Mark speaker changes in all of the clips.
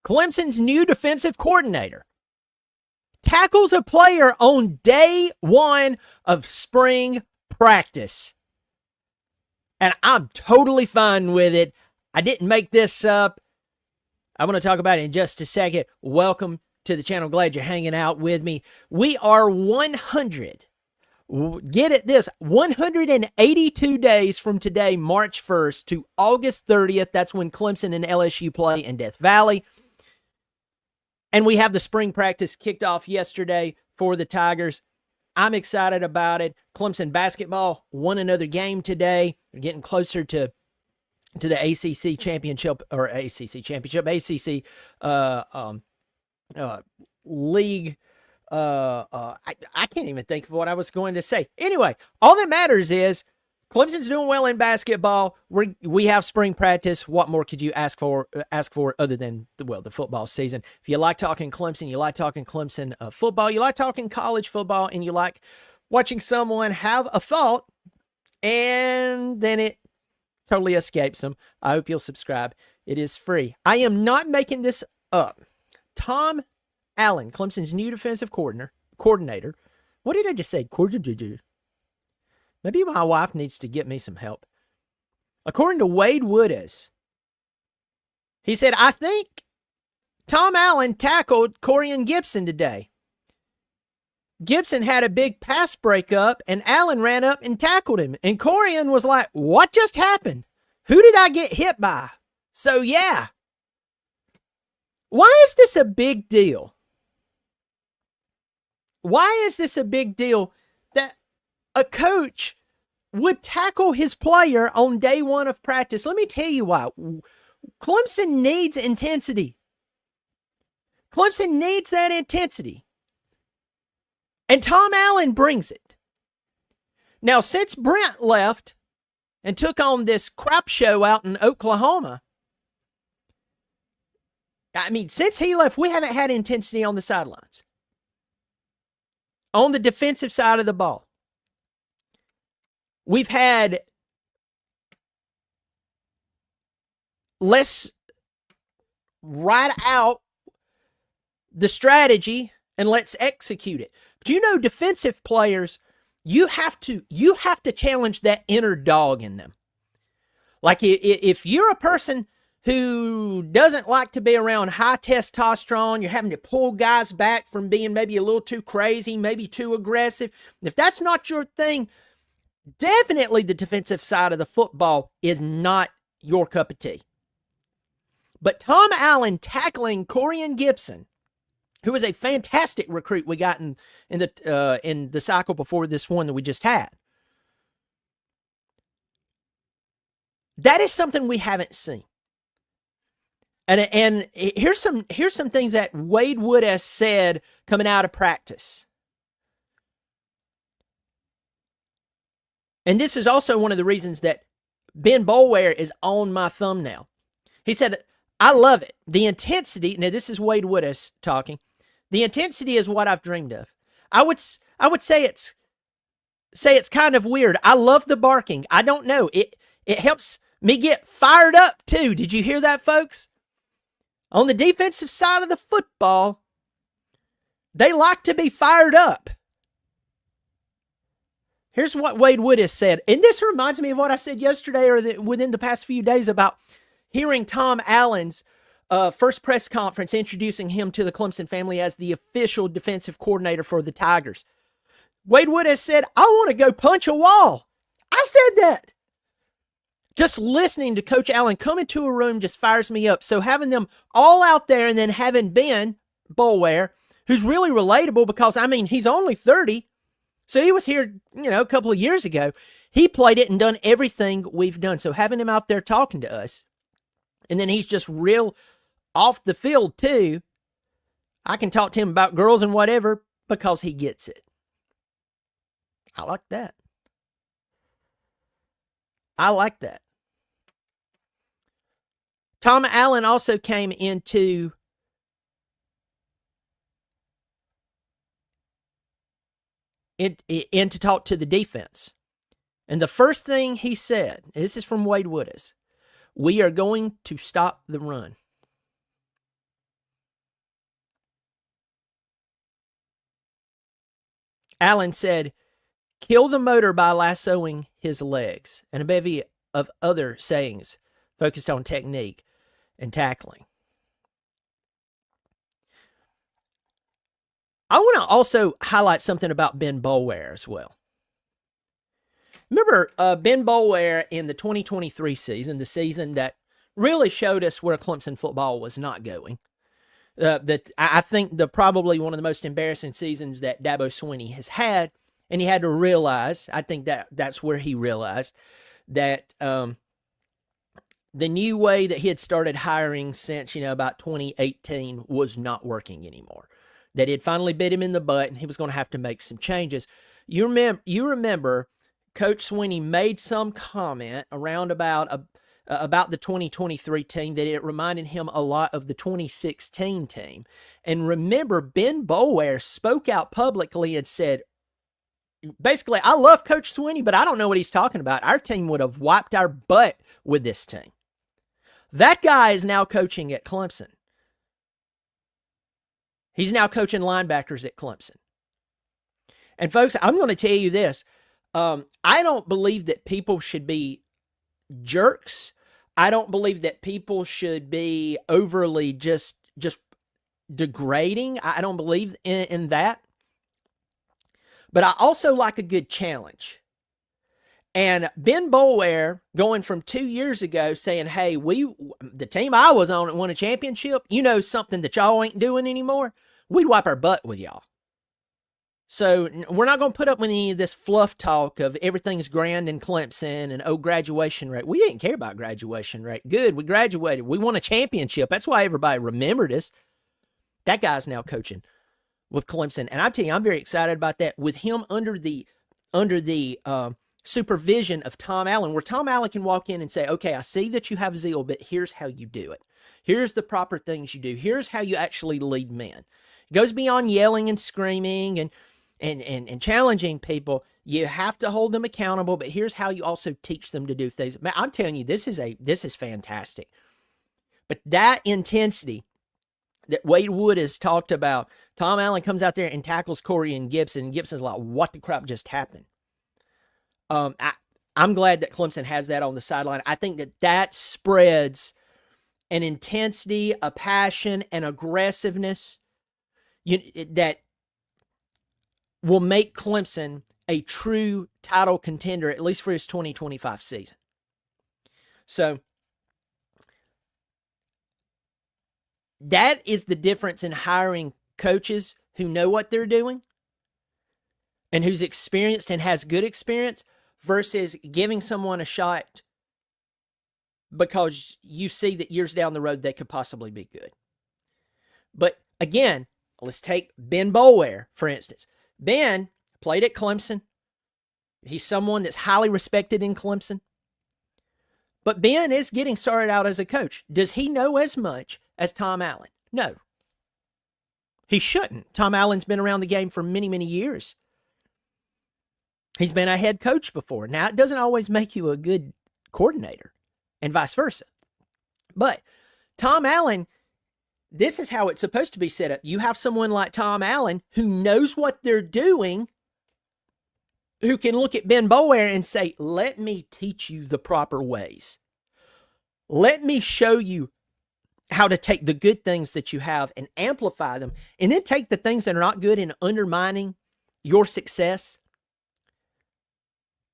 Speaker 1: Clemson's new defensive coordinator, tackles a player on day one of spring practice. And I'm totally fine with it. I didn't make this up. I'm going to talk about it in just a second. Welcome to the channel. Glad you're hanging out with me. We are 100. Get it this, 182 days from today, March 1st to August 30th. That's when Clemson and LSU play in Death Valley. And we have the spring practice kicked off yesterday for the Tigers. I'm excited about it. Clemson basketball won another game today. They're getting closer to the ACC championship, or ACC championship, ACC league. I can't even think of what I was going to say. Anyway, all that matters is Clemson's doing well in basketball. We have spring practice. What more could you ask for other than the football season? If you like talking Clemson, you like talking Clemson football, you like talking college football, and you like watching someone have a thought and then it totally escapes them, I hope you'll subscribe. It is free. I am not making this up. Tom Allen, Clemson's new defensive coordinator. What did I just say? Maybe my wife needs to get me some help. According to Wade Woodis, he said, I think Tom Allen tackled Corian Gibson today. Gibson had a big pass breakup, and Allen ran up and tackled him. And Corian was like, what just happened? Who did I get hit by? So, yeah. Why is this a big deal? Why is this a big deal that a coach would tackle his player on day one of practice? Let me tell you why. Clemson needs intensity. Clemson needs that intensity. And Tom Allen brings it. Now, since Brent left and took on this crap show out in Oklahoma, since he left, we haven't had intensity on the sidelines. On the defensive side of the ball, we've had let's write out the strategy and let's execute it. But defensive players, you have to challenge that inner dog in them. Like if you're a person who doesn't like to be around high testosterone, you're having to pull guys back from being maybe a little too crazy, maybe too aggressive. If that's not your thing, definitely the defensive side of the football is not your cup of tea. But Tom Allen tackling Corian Gibson, who was a fantastic recruit we got in the cycle before this one that we just had. That is something we haven't seen. And here's some things that Wade Wood has said coming out of practice. And this is also one of the reasons that Ben Boulware is on my thumbnail. He said, I love it. The intensity, now this is Wade Woodis talking. The intensity is what I've dreamed of. I would say it's kind of weird. I love the barking. I don't know. It helps me get fired up too. Did you hear that, folks? On the defensive side of the football, they like to be fired up. Here's what Wade Wood has said. And this reminds me of what I said yesterday or within the past few days about hearing Tom Allen's first press conference introducing him to the Clemson family as the official defensive coordinator for the Tigers. Wade Wood has said, I want to go punch a wall. I said that. Just listening to Coach Allen come into a room just fires me up. So having them all out there and then having Ben Boulware, who's really relatable because, he's only 30. So he was here, a couple of years ago. He played it and done everything we've done. So having him out there talking to us, and then he's just real off the field too. I can talk to him about girls and whatever because he gets it. I like that. I like that. Tom Allen also came in to talk to the defense. And the first thing he said, this is from Wade Woodis, we are going to stop the run. Allen said, "Kill the motor by lassoing his legs," and a bevy of other sayings focused on technique and tackling. I want to also highlight something about Ben Boulware as well. Remember Ben Boulware in the 2023 season, the season that really showed us where Clemson football was not going. I think probably one of the most embarrassing seasons that Dabo Swinney has had, and he had to realize, I think that's where he realized that the new way that he had started hiring since, about 2018 was not working anymore. That it finally bit him in the butt, and he was going to have to make some changes. You remember Coach Swinney made some comment around about the 2023 team that it reminded him a lot of the 2016 team. And remember, Ben Boulware spoke out publicly and said, basically, I love Coach Swinney, but I don't know what he's talking about. Our team would have wiped our butt with this team. That guy is now coaching at Clemson. He's now coaching linebackers at Clemson. And folks, I'm going to tell you this. I don't believe that people should be jerks. I don't believe that people should be overly just degrading. I don't believe in that. But I also like a good challenge. And Ben Boulware, going from 2 years ago, saying, hey, the team I was on that won a championship, something that y'all ain't doing anymore, we'd wipe our butt with y'all. So we're not going to put up with any of this fluff talk of everything's grand in Clemson and, graduation rate. We didn't care about graduation rate. Good, we graduated. We won a championship. That's why everybody remembered us. That guy's now coaching with Clemson. And I tell you, I'm very excited about that. With him under the supervision of Tom Allen, where Tom Allen can walk in and say, okay, I see that you have zeal, but here's how you do it. Here's the proper things you do. Here's how you actually lead men. It goes beyond yelling and screaming and challenging people. You have to hold them accountable, but here's how you also teach them to do things. Man, I'm telling you, this is fantastic. But that intensity that Wade Wood has talked about, Tom Allen comes out there and tackles Corey and Gibson's like, what the crap just happened? I'm glad that Clemson has that on the sideline. I think that spreads an intensity, a passion, an aggressiveness that will make Clemson a true title contender, at least for his 2025 season. So that is the difference in hiring coaches who know what they're doing and who's experienced and has good experience versus giving someone a shot because you see that years down the road they could possibly be good. But again, let's take Ben Boulware, for instance. Ben played at Clemson. He's someone that's highly respected in Clemson. But Ben is getting started out as a coach. Does he know as much as Tom Allen? No. He shouldn't. Tom Allen's been around the game for many, many years. He's been a head coach before. Now, it doesn't always make you a good coordinator, and vice versa. But Tom Allen, this is how it's supposed to be set up. You have someone like Tom Allen who knows what they're doing, who can look at Ben Boulware and say, let me teach you the proper ways. Let me show you how to take the good things that you have and amplify them, and then take the things that are not good and undermining your success.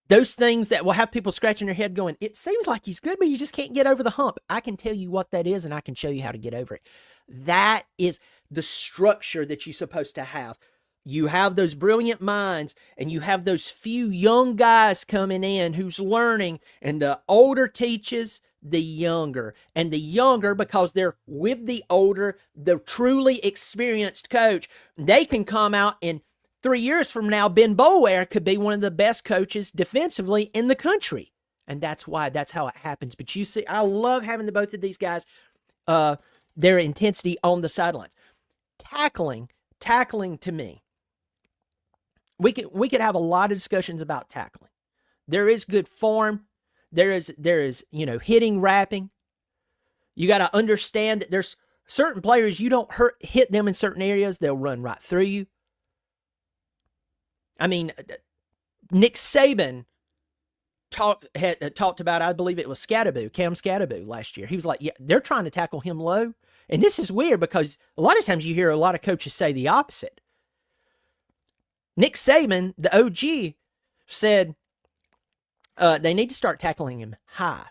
Speaker 1: Those things that will have people scratching their head going, it seems like he's good, but you just can't get over the hump. I can tell you what that is, and I can show you how to get over it. That is the structure that you're supposed to have. You have those brilliant minds, and you have those few young guys coming in who's learning, and the older teaches the younger. And the younger, because they're with the older, the truly experienced coach, they can come out and 3 years from now, Ben Boulware could be one of the best coaches defensively in the country. And that's how it happens. But you see, I love having both of these guys, their intensity on the sidelines. Tackling to me, we could have a lot of discussions about tackling. There is good form. There is hitting, wrapping. You got to understand that there's certain players, you don't hit them in certain areas, they'll run right through you. I mean, Nick Saban talked about, I believe it was Cam Scattaboo last year. He was like, yeah, they're trying to tackle him low. And this is weird because a lot of times you hear a lot of coaches say the opposite. Nick Saban, the OG, said they need to start tackling him high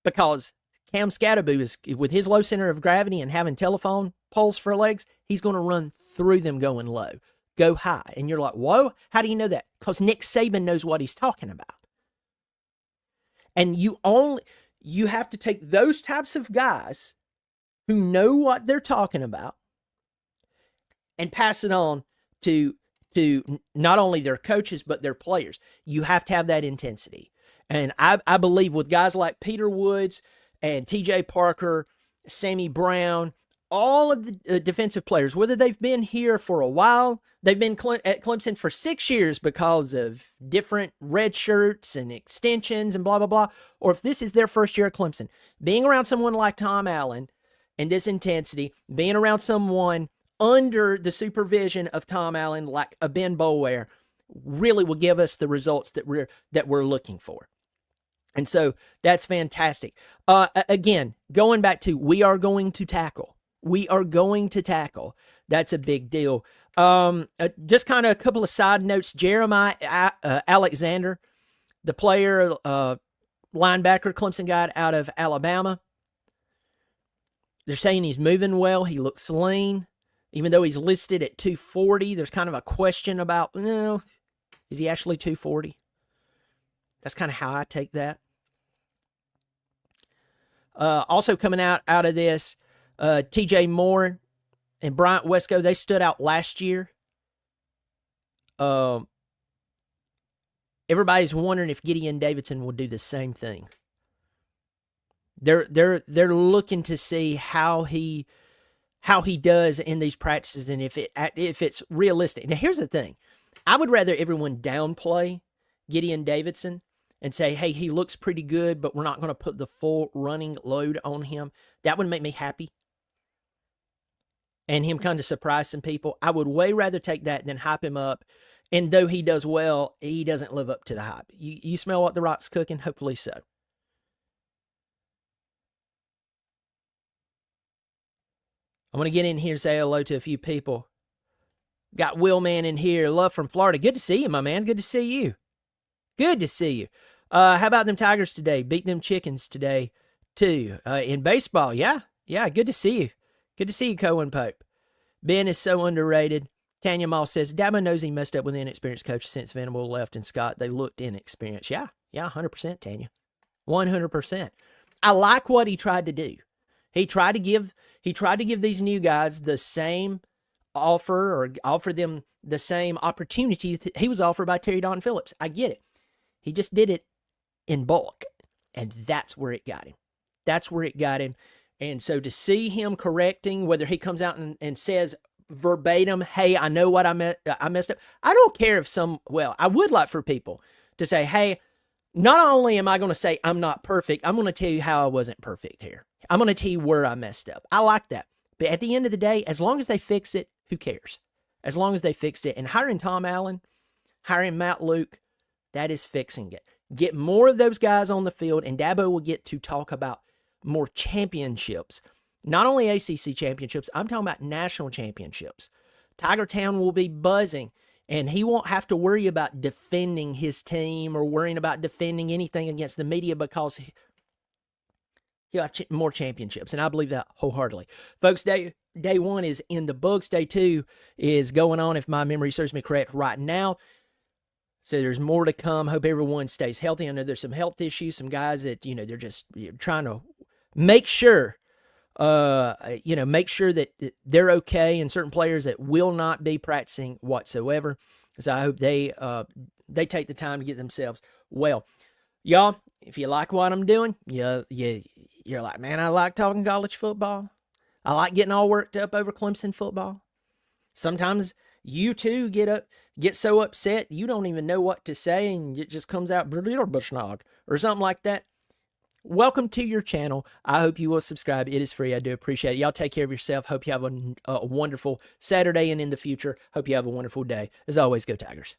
Speaker 1: because Cam Scattaboo is, with his low center of gravity and having telephone poles for legs, he's going to run through them going low. Go high. And you're like, whoa, how do you know that? Because Nick Saban knows what he's talking about. And you have to take those types of guys who know what they're talking about and pass it on to not only their coaches, but their players. You have to have that intensity. And I believe with guys like Peter Woods and TJ Parker, Sammy Brown, all of the defensive players, whether they've been here for a while, they've been at Clemson for 6 years because of different red shirts and extensions and blah, blah, blah, or if this is their first year at Clemson, being around someone like Tom Allen and this intensity, being around someone under the supervision of Tom Allen like a Ben Boulware really will give us the results that we're looking for. And so that's fantastic. Again, going back to we are going to tackle. We are going to tackle. That's a big deal. Just kind of a couple of side notes. Jeremiah Alexander, the player, linebacker, Clemson guy out of Alabama. They're saying he's moving well. He looks lean. Even though he's listed at 240, there's kind of a question about, is he actually 240? That's kind of how I take that. Also coming out of this, TJ Moore and Bryant Wesco, they stood out last year. Everybody's wondering if Gideon Davidson will do the same thing. They're looking to see how he does in these practices and if it's realistic. Now here's the thing. I would rather everyone downplay Gideon Davidson and say, hey, he looks pretty good, but we're not going to put the full running load on him. That would make me happy. And him kind of surprise some people. I would way rather take that than hype him up. And though he does well, he doesn't live up to the hype. You smell what the Rock's cooking? Hopefully so. I'm going to get in here and say hello to a few people. Got Will Man in here. Love from Florida. Good to see you, my man. Good to see you. Good to see you. How about them Tigers today? Beat them Chickens today, too. In baseball, yeah. Good to see you. Good to see you, Cohen Pope. Ben is so underrated. Tanya Moss says, Dabo knows he messed up with inexperienced coaches since Venable left and Scott. They looked inexperienced. Yeah, 100%, Tanya. 100%. I like what he tried to do. He tried to give these new guys the same offer or offer them the same opportunity that he was offered by Terry Don Phillips. I get it. He just did it in bulk, and that's where it got him. That's where it got him. And so to see him correcting, whether he comes out and says verbatim, hey, I know what I messed up. I don't care if I would like for people to say, hey, not only am I going to say I'm not perfect, I'm going to tell you how I wasn't perfect here. I'm going to tell you where I messed up. I like that. But at the end of the day, as long as they fix it, who cares? As long as they fixed it. And hiring Tom Allen, hiring Matt Luke, that is fixing it. Get more of those guys on the field, and Dabo will get to talk about more championships. Not only ACC championships, I'm talking about national championships. Tiger Town will be buzzing, and he won't have to worry about defending his team or worrying about defending anything against the media because he'll have more championships, and I believe that wholeheartedly. Folks, day one is in the books. Day two is going on, if my memory serves me correct, right now. So there's more to come. Hope everyone stays healthy. I know there's some health issues, some guys that, they're just trying to make sure, make sure that they're okay, and certain players that will not be practicing whatsoever. So I hope they take the time to get themselves well. Y'all, if you like what I'm doing, you're like, man, I like talking college football. I like getting all worked up over Clemson football. Sometimes you too get so upset you don't even know what to say, and it just comes out or something like that. Welcome to your channel. I hope you will subscribe. It is free. I do appreciate it. Y'all take care of yourself. Hope you have a wonderful Saturday and in the future. Hope you have a wonderful day. As always, go Tigers.